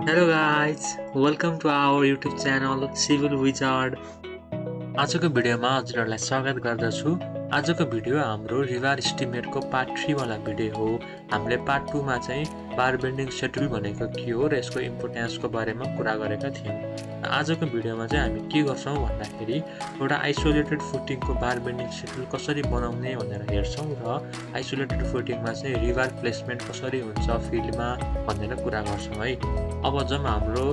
Hello guys, welcome to our YouTube channel Civil Wizard. आजको भिडियोमा हजुरहरूलाई स्वागत गर्दछु। आजको भिडियो हाम्रो रिभर एस्टिमेटको पार्ट 3 वाला भिडियो हो। हामीले पार्ट 2 मा चाहिँ बार बेन्डिङ सेड्युल भनेको के हो र यसको इम्पोर्टेन्सको बारेमा कुरा गरेका थियौँ। आजको भिडियोमा चाहिँ हामी के गर्छौँ भन्दाखेरि एउटा आइसोलेटेड फुटिङको बार बेन्डिङ सेड्युल कसरी बनाउने भनेर हेर्छौँ र आइसोलेटेड फुटिङमा चाहिँ रिभर प्लेसमेन्ट कसरी हुन्छ फिल्डमा भनेर कुरा गर्छौँ है। अब जाउँ हाम्रो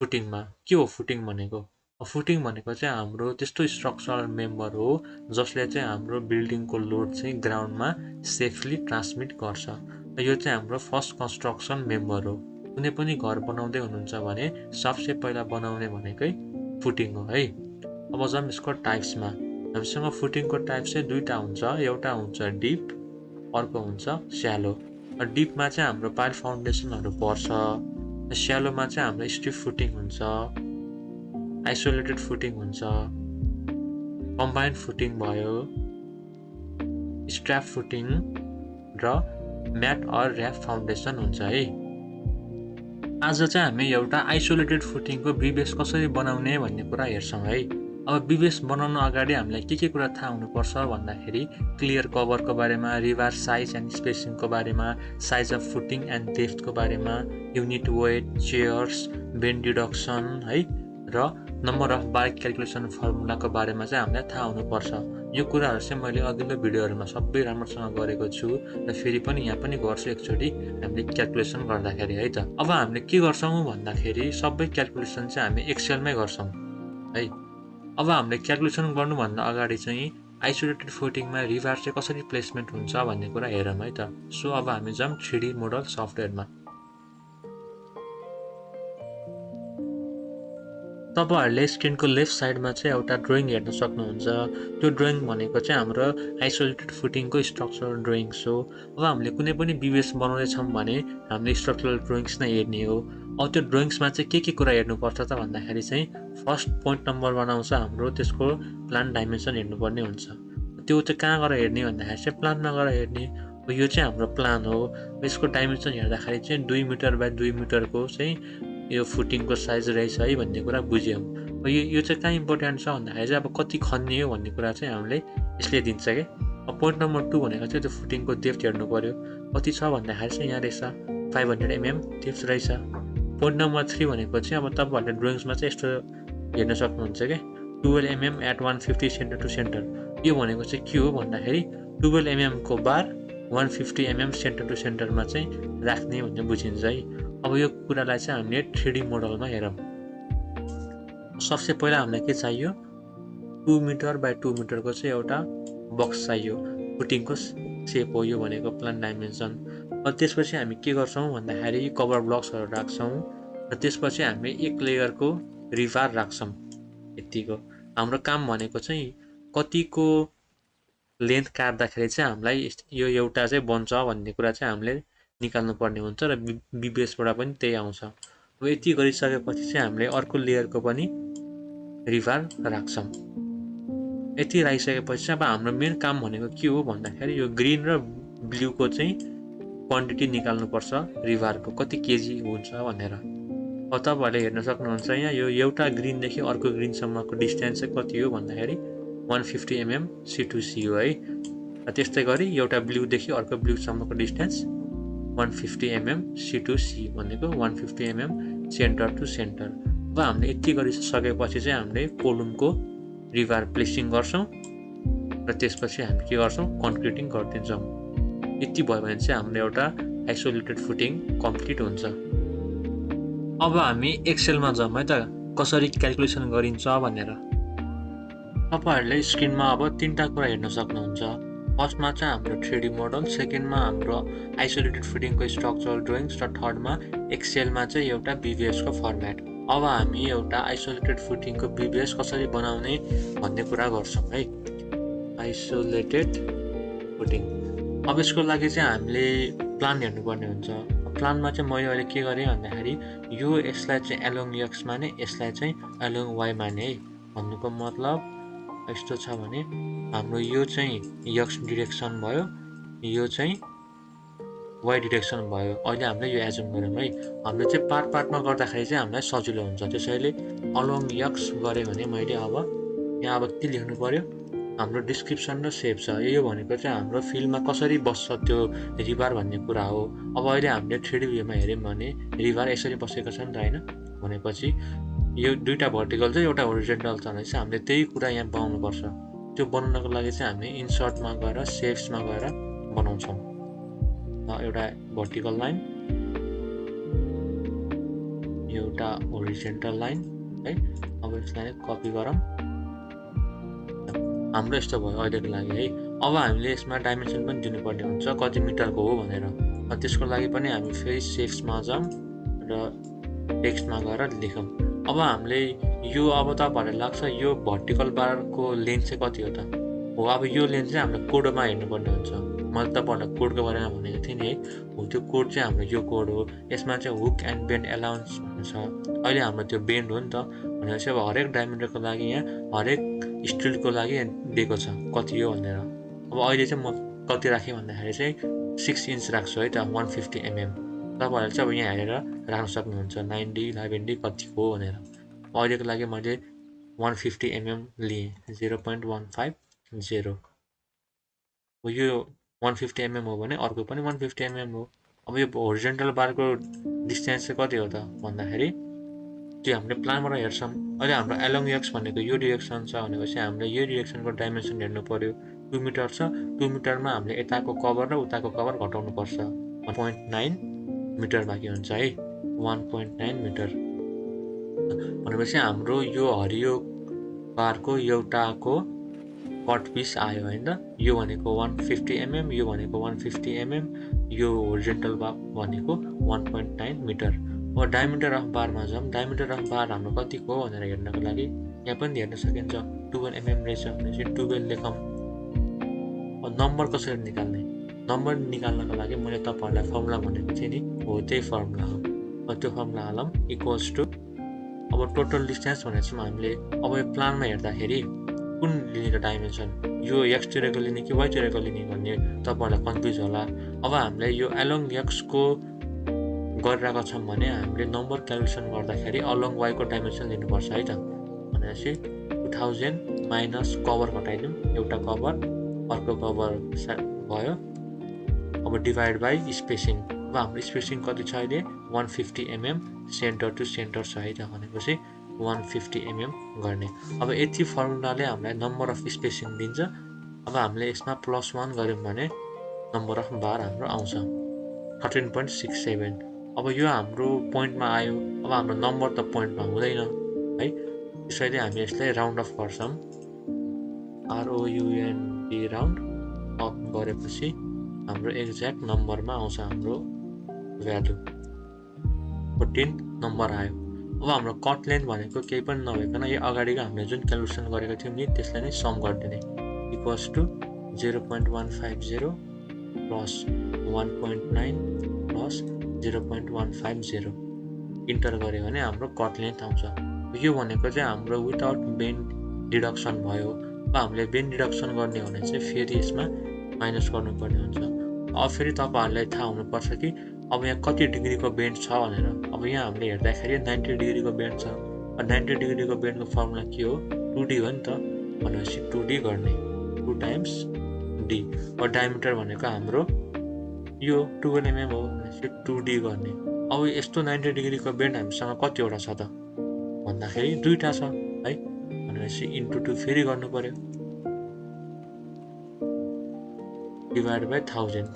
फुटिङमा। के हो फुटिङ भनेको? फुटिङ भनेको चाहिँ हाम्रो त्यस्तो स्ट्रक्चरल मेम्बर हो जसले चाहिँ हाम्रो बिल्डिङको लोड चाहिँ ग्राउन्डमा सेफली ट्रान्समिट गर्छ। यो चाहिँ हाम्रो फर्स्ट कन्स्ट्रक्सन मेम्बर हो। कुनै पनि घर बनाउँदै हुनुहुन्छ भने सबसे पहिला बनाउने भनेकै फुटिङ हो है। अब जाउँ यसको टाइप्समा। हामीसँग फुटिङको टाइप चाहिँ दुईवटा हुन्छ। एउटा हुन्छ डिप, अर्को हुन्छ स्यालो। डिपमा चाहिँ हाम्रो पाइल फाउन्डेसनहरू पर्छ। स्यालोमा चाहिँ हाम्रो स्ट्रिप फुटिङ हुन्छ, आइसोलेटेड फुटिङ हुन्छ, कम्बाइन्ड फुटिङ भयो, स्ट्र्याप फुटिङ र म्याट अर ऱ्याप फाउन्डेसन हुन्छ है। आज चाहिँ हामी एउटा आइसोलेटेड फुटिङको बिबेस कसरी बनाउने भन्ने कुरा हेर्छौँ है। अब बिबेस बनाउन अगाडि हामीलाई के कुरा थाहा हुनुपर्छ भन्दाखेरि क्लियर कभरको बारेमा, रिभर साइज एन्ड स्पेसिङको बारेमा, साइज अफ फुटिङ एन्ड डेप्थको बारेमा, unit weight, chairs, bend deduction है र नम्बर अफ बार क्यालकुलेसन फर्मुलाको बारेमा चाहिँ हामीलाई थाहा हुनुपर्छ। यो कुराहरू चाहिँ मैले अघिल्लो भिडियोहरूमा सबै राम्रोसँग गरेको छु र फेरि पनि यहाँ पनि गर्छु एकचोटि हामीले क्यालकुलेसन गर्दाखेरि है त। अब हामीले के गर्छौँ भन्दाखेरि सबै क्यालकुलेसन चाहिँ हामी एक्सेलमै गर्छौँ है। अब हामीले क्यालकुलेसन गर्नुभन्दा अगाडि चाहिँ आइसोलेटेड फुटिङमा रिभर चाहिँ कसरी प्लेसमेन्ट हुन्छ भन्ने कुरा हेरौँ है त। सो अब हामी जाउँ 3D मोडल सफ्टवेयरमा। तपाईहरूले स्क्रिनको लेफ्ट साइडमा चाहिँ एउटा ड्रइङ हेर्न सक्नुहुन्छ। त्यो ड्रइङ भनेको चाहिँ हाम्रो आइसोलेटेड फुटिङको स्ट्रक्चरल ड्रइङ्स हो। अब हामीले कुनै पनि बिबेस बनाउँदैछौँ भने हामीले स्ट्रक्चरल ड्रइङ्स नै हेर्ने हो। अब त्यो ड्रइङ्समा चाहिँ के कुरा हेर्नुपर्छ त भन्दाखेरि चाहिँ फर्स्ट पोइन्ट नम्बरमा आउँछ हाम्रो त्यसको प्लान डाइमेन्सन हेर्नुपर्ने हुन्छ। त्यो चाहिँ कहाँ गएर हेर्ने भन्दाखेरि चाहिँ प्लानमा गएर हेर्ने। यो चाहिँ हाम्रो प्लान हो। यसको डाइमेन्सन हेर्दाखेरि चाहिँ 2 मिटर बाई 2 मिटरको चाहिँ यो फुटिङको साइज रहेछ है भन्ने कुरा बुझ्यौँ। यो चाहिँ कहाँ इम्पोर्टेन्ट छ भन्दाखेरि चाहिँ अब कति खन्ने हो भन्ने कुरा चाहिँ हामीले यसले दिन्छ क्या। अब पोइन्ट नम्बर 2 भनेको चाहिँ त्यो फुटिङको डेप्थ हेर्नु पऱ्यो। कति छ भन्दाखेरि चाहिँ यहाँ रहेछ 500 mm डेप्थ रहेछ। पोइन्ट नम्बर 3 भनेको चाहिँ अब तपाईँहरूले ड्रइङ्समा चाहिँ यस्तो हेर्न सक्नुहुन्छ क्या, 12 mm at 150 centre to centre. यो भनेको चाहिँ के हो भन्दाखेरि 12 mm को बार 150 mm सेन्टर टु सेन्टरमा चाहिँ राख्ने भन्ने बुझिन्छ है। अब यो कुरालाई चाहिँ हामीले 3D मोडलमा हेरौँ। सबसे पहिला हामीलाई के चाहियो, 2 मिटर बाई 2 मिटरको चाहिँ एउटा बक्स चाहियो। फुटिङको सेप हो यो भनेको प्लान डाइमेन्सन। अब त्यसपछि हामी के गर्छौँ भन्दाखेरि कभर ब्लक्सहरू राख्छौँ र त्यसपछि हामी एक लेयरको रिभार राख्छौँ। यतिको हाम्रो काम भनेको चाहिँ कतिको लेन्थ काट्दाखेरि चाहिँ हामीलाई यो एउटा चाहिँ बन्छ भन्ने कुरा चाहिँ हामीले निकाल्नु पर्ने हुन्छ र बिबेसबाट पनि त्यही आउँछ। अब यति गरिसकेपछि चाहिँ हामीले अर्को लेयरको पनि रिभार राख्छौँ। यति राखिसकेपछि चाहिँ अब हाम्रो मेन काम भनेको के हो भन्दाखेरि यो ग्रिन र ब्लूको चाहिँ क्वान्टिटी निकाल्नुपर्छ रिभारको कति केजी हुन्छ भनेर। अब तपाईँहरूले हेर्न सक्नुहुन्छ यहाँ यो एउटा ग्रिनदेखि अर्को ग्रिनसम्मको डिस्टेन्स चाहिँ कति हो भन्दाखेरि 150 mm C2C हो है। त्यस्तै गरी एउटा ब्लूदेखि अर्को ब्लूसम्मको डिस्टेन्स 150 mm C2C भनेको 150 mm सेन्टर टु सेन्टर। अब हामीले यति गरिसकेपछि चाहिँ हामीले कोलुमको रिभार प्लेसिङ गर्छौँ र त्यसपछि हामी के गर्छौँ, कन्क्रिटिङ गरिदिन्छौँ। यति भयो भने चाहिँ हाम्रो एउटा आइसोलेटेड फुटिङ कम्प्लिट हुन्छ। अब हामी एक्सेलमा जाउँ है त, कसरी क्यालकुलेसन गरिन्छ भनेर। तपाईँहरूले स्क्रिनमा अब 3टा कुरा हेर्न सक्नुहुन्छ। फर्स्टमा चाहिँ हाम्रो 3D मोडल, सेकेन्डमा हाम्रो आइसोलेटेड फुटिङको स्ट्रक्चरल ड्रइङ्स र थर्डमा एक्सेलमा चाहिँ एउटा बिबिएसको फर्मेट। अब हामी एउटा आइसोलेटेड फुटिङको बिबिएस कसरी बनाउने भन्ने कुरा गर्छौँ है। आइसोलेटेड फुटिङ, अब यसको लागि चाहिँ हामीले प्लान हेर्नुपर्ने हुन्छ। प्लानमा चाहिँ मैले अहिले के गरेँ भन्दाखेरि यसलाई चाहिँ एलोङ एक्स माने, यसलाई चाहिँ एलोङ वाइ माने है। भन्नुको मतलब यस्तो छ भने हाम्रो यो चाहिँ एक्स डिरेक्सन भयो, यो चाहिँ वाइ डिरेक्सन भयो। अहिले हामीले यो एजुम गऱ्यौँ है। हामीले चाहिँ पार्टमा गर्दाखेरि चाहिँ हामीलाई सजिलो हुन्छ। त्यसैले अलोङ यक्स गरेँ भने मैले अब यहाँ अब के लेख्नु पर्यो, हाम्रो डिस्क्रिप्सन र सेभ छ। यो भनेको चाहिँ हाम्रो फिल्डमा कसरी बस्छ त्यो रिभर भन्ने कुरा हो। अब अहिले हामीले 3D भ्यूमा हेऱ्यौँ भने रिभर यसरी बसेको छ नि त होइन, भनेपछि यो दुईवटा भर्टिकल चाहिँ एउटा होरिजेन्टल छ भने चाहिँ हामीले त्यही कुरा यहाँ बनाउनुपर्छ। त्यो बनाउनको लागि चाहिँ हामी इन्सर्टमा गएर सेप्समा गएर बनाउँछौँ। एउटा भर्टिकल लाइन, एउटा होरिजेन्टल लाइन है। अब यसलाई कपी गरौँ, हाम्रो यस्तो भयो अहिलेको लागि है। अब हामीले यसमा डाइमेन्सन पनि दिनुपर्ने हुन्छ कति मिटरको हो भनेर। त्यसको लागि पनि हामी फेरि सेप्समा जाउँ र टेक्स्टमा गएर लेखौँ। अब हामीले यो अब तपाईँहरूलाई लाग्छ यो भर्टिकल बारको लेन्थ चाहिँ कति हो त? हो, अब यो लेन्थ चाहिँ हामीले कोडमा हेर्नुपर्ने हुन्छ। मैले तपाईँहरूलाई कोडको बारेमा भनेको थिएँ नि है। हो, त्यो कोड चाहिँ हाम्रो यो कोड हो। यसमा चाहिँ हुक एन्ड बेन्ड एलाउन्स भन्ने छ। अहिले हाम्रो त्यो बेन्ड हो नि त, भनेपछि अब हरेक डायमिटरको लागि यहाँ हरेक स्टिलको लागि दिएको छ कति हो भनेर। अब अहिले चाहिँ म कति राखेँ भन्दाखेरि चाहिँ 6 इन्च राख्छु है त, 150 mm। तपाईँहरूले चाहिँ अब यहाँ हेरेर राख्न सक्नुहुन्छ 90, 90 कति हो भनेर। अहिलेको लागि मैले 150 mm लिएँ, 0.150। यो 150 mm हो भने अर्को पनि 150 mm हो। अब यो होरिजेन्टल बारको डिस्टेन्स चाहिँ कति हो त भन्दाखेरि त्यो हामीले प्लानबाट हेर्छौँ। अहिले हाम्रो एलोङ एक्स भनेको यो डिरेक्सन छ भनेपछि हामीले यो डिरेक्सनको डाइमेन्सन हेर्नु पर्यो। 2 मिटर छ, 2 मिटरमा हामीले यताको कभर र उताको कभर घटाउनुपर्छ। 1.9 मिटर बाँकी हुन्छ है, 1.9 मिटर भनेपछि हाम्रो यो हरियो बारको एउटाको कट पिस आयो होइन। यो भनेको 150 mm, यो भनेको 150 mm, यो होरिजेन्टल बार भनेको 1.9 मिटर। अब डायमिटर अफ बारमा जाउँ। डायमिटर अफ बार हाम्रो कतिको हो भनेर हेर्नको लागि यहाँ पनि हेर्न सकिन्छ। 12 mm रहेछ भनेपछि 12 लेखौँ। अब नम्बर कसरी निकाल्ने? नम्बर निकाल्नको लागि मैले तपाईँहरूलाई फर्मुला भनेको थिएँ नि, हो त्यही फर्मुला हो। त्यो फर्मुला हालौँ, इक्वल्स टु अब टोटल डिस्टेन्स भनेपछि हामीले अब यो प्लानमा हेर्दाखेरि कुन लिने त डाइमेन्सन, यो एक्सतिरको लिने कि वाइतिरको लिने भन्ने तपाईँहरूलाई कन्फ्युज होला। अब हामीले यो एलोङ एक्सको गरिरहेको छौँ भने हामीले नम्बर क्यालकुलेसन गर्दाखेरि अलोङ वाइको डाइमेन्सन लिनुपर्छ है त। भनेपछि 2000 माइनस कभर घटाइदिउँ, एउटा कभर अर्को कभर भयो। अब डिभाइड बाई स्पेसिङ। अब हाम्रो स्पेसिङ कति छ अहिले 150 mm, सेन्टर टु सेन्टर छ है त, भनेपछि 150 mm गर्ने। अब यति फर्मुलाले हामीलाई नम्बर अफ स्पेसिङ दिन्छ। अब हामीले यसमा +1 गऱ्यौँ भने नम्बर अफ बार हाम्रो आउँछ 13.67। अब यो हाम्रो पोइन्टमा आयो। अब हाम्रो नम्बर त पोइन्टमा हुँदैन है, त्यसैले हामी यसलाई राउन्ड अफ गर्छौँ, ROUND राउन्ड अफ गरेपछि हाम्रो एक्ज्याक्ट नम्बरमा आउँछ हाम्रो भ्यालु 14 नम्बर आयो। अब हाम्रो कट लेन्थ भनेको केही पनि नभइकन यो अगाडिको हामीले जुन क्यालकुलेसन गरेको थियौँ नि त्यसलाई नै सम गरिदिने, equals to 0.150 plus 1.9 plus 0.150 enter गऱ्यो भने हाम्रो कट लेन्थ आउँछ। यो भनेको चाहिँ हाम्रो विदाउट बेन्ड डिडक्सन भयो। अब हामीले बेन्ड डिडक्सन गर्ने हो भने चाहिँ फेरि यसमा माइनस गर्नुपर्ने हुन्छ। अब फेरि तपाईँहरूलाई थाहा हुनुपर्छ कि अब यहाँ कति डिग्रीको बेन्ड छ भनेर। अब यहाँ हामीले हेर्दाखेरि 90 डिग्रीको बेन्ड छ। 90 डिग्रीको बेन्डको फर्मुला के हो, 2D हो नि त, भनेपछि 2D गर्ने, 2 टाइम्स D। अब डायमिटर भनेको हाम्रो यो 12 mm हो भनेपछि 2D गर्ने। अब यस्तो 90 डिग्रीको बेन्ड हामीसँग कतिवटा छ त भन्दाखेरि 2टा छ है, भनेपछि इन्टु 2 फेरि गर्नु पर्यो, डिभाइड बाई 1000।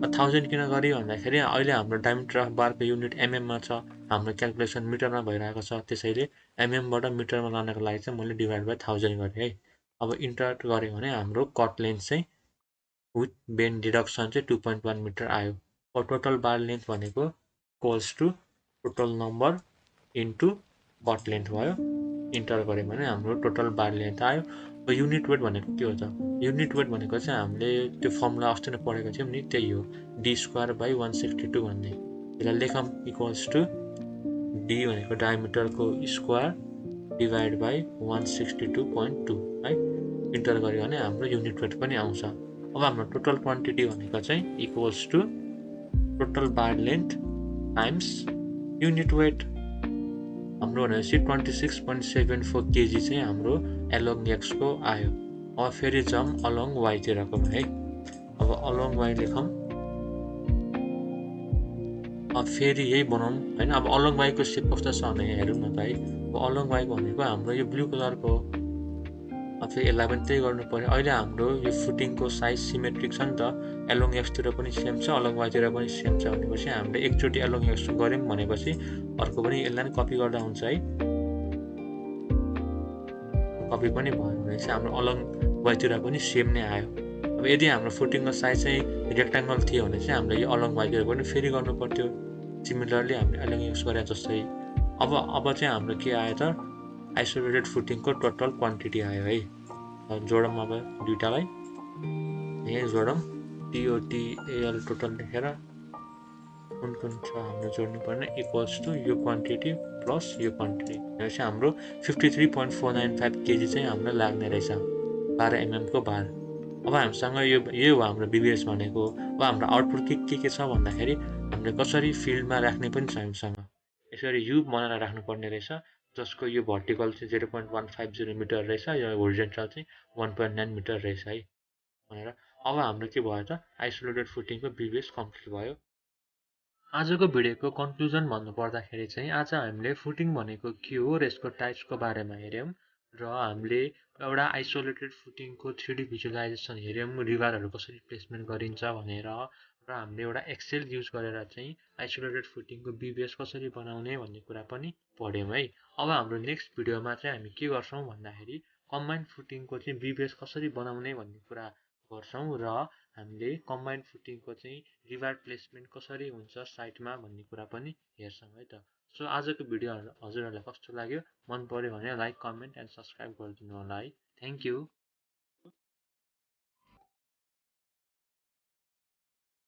1000 किन गऱ्यो भन्दाखेरि अहिले हाम्रो डायमिटर अफ बारको युनिट एमएममा छ, हाम्रो क्यालकुलेसन मिटरमा भइरहेको छ, त्यसैले एमएमबाट मिटरमा लानको लागि चाहिँ मैले डिभाइड बाई 1000 गरेँ है। अब इन्टर गऱ्यो भने हाम्रो कट लेन्थ चाहिँ विथ बेन्ड डिडक्सन चाहिँ 2.1 मिटर आयो। अब टोटल बार लेन्थ भनेको equals to total number into cut length भयो। इन्टर गऱ्यो भने हाम्रो टोटल बार लेन्थ आयो। अब युनिट वेट भनेको के हो त? युनिट वेट भनेको चाहिँ हामीले त्यो फर्मुला अस्ति नै पढेको थियौँ नि, त्यही हो, D²/162 भन्ने। यसलाई लेखौँ, इक्वल्स टु D भनेको डायमिटरको स्क्वायर डिभाइड बाई 162.2 है। इन्टर गऱ्यो भने हाम्रो युनिट वेट पनि आउँछ। अब हाम्रो टोटल क्वान्टिटी भनेको चाहिँ equals to total bar length times unit weight हाम्रो भनेपछि 26.74 केजी चाहिँ हाम्रो एलोङ एक्सको आयो। अब फेरि जाउँ अलोङ वाइतिरको है। अब अलोङ वाइ लेखौँ। अब फेरि यही बनाउँ होइन। अब अलोङ वाइको सेप कस्तो छ भने हेरौँ न त है। अब अलोङ वाइ भनेको हाम्रो यो ब्लू कलरको हो। अब फेरि यसलाई पनि त्यही गर्नु पर्यो। अहिले हाम्रो यो फुटिङको साइज सिमेट्रिक छ नि त। एलोङ एक्सतिर पनि सेम छ, अलोङ वाइतिर पनि सेम छ भनेपछि हामीले एकचोटि एलोङ एक्स गऱ्यौँ भनेपछि अर्को पनि यसलाई पनि कपी गर्दा हुन्छ है। कपी पनि भयो भनेपछि हाम्रो अलोङ वाइतिर पनि सेम नै आयो। अब यदि हाम्रो फुटिङको साइज चाहिँ रेक्टाङ्गल थियो भने चाहिँ हामीले यो अलोङ वाइतिर पनि फेरि गर्नु पर्थ्यो। सिमिलरली हामीले एलोङ एक्स गरे जस्तै। अब चाहिँ हाम्रो के आयो त आइसोलेटेड फुटिङको टोटल क्वान्टिटी आयो है। जोडौँ अब दुइटालाई यहीँ जोडौँ। TOTAL टोटल लेखेर कुन छ हाम्रो जोड्नुपर्ने इक्वल्स टु यो क्वान्टिटी प्लस यो क्वान्टिटी भनेपछि हाम्रो 53.495 केजी चाहिँ हाम्रो लाग्ने रहेछ 12 mm को बार। अब हामीसँग यो हो हाम्रो BBS भनेको। अब हाम्रो आउटपुट के छ भन्दाखेरि हामीले कसरी फिल्डमा राख्ने पनि छ हामीसँग। यसरी यु बनाएर राख्नुपर्ने रहेछ जसको यो भर्टिकल चाहिँ 0.150 मिटर रहेछ, यो होरिजेन्टल चाहिँ 1.9 मिटर रहेछ है भनेर। अब हाम्रो के भयो त आइसोलेटेड फुटिङको BBS कम्प्लिट भयो। आजको भिडियोको कन्क्लुजन भन्नुपर्दाखेरि चाहिँ आज हामीले फुटिङ भनेको के हो र यसको टाइप्सको बारेमा हेऱ्यौँ र हामीले एउटा आइसोलेटेड फुटिङको 3D भिजुअलाइजेसन हेऱ्यौँ, रिभारहरू कसरी प्लेसमेन्ट गरिन्छ भनेर, र हामीले एउटा एक्सेल युज गरेर चाहिँ आइसोलेटेड फुटिङको BBS कसरी बनाउने भन्ने कुरा पनि पढ्यौँ है। अब हाम्रो नेक्स्ट भिडियोमा चाहिँ हामी के गर्छौँ भन्दाखेरि कम्बाइन्ड फुटिङको चाहिँ BBS कसरी बनाउने भन्ने कुरा गर्छौँ र हामीले कम्बाइन्ड फुटिङको चाहिँ रिभार प्लेसमेन्ट कसरी हुन्छ साइटमा भन्ने कुरा पनि हेर्छौँ है त। सो आजको भिडियो हजुरहरूलाई कस्तो लाग्यो, मन पर्यो भने लाइक, कमेन्ट एन्ड सब्सक्राइब गरिदिनु होला है। Thank you.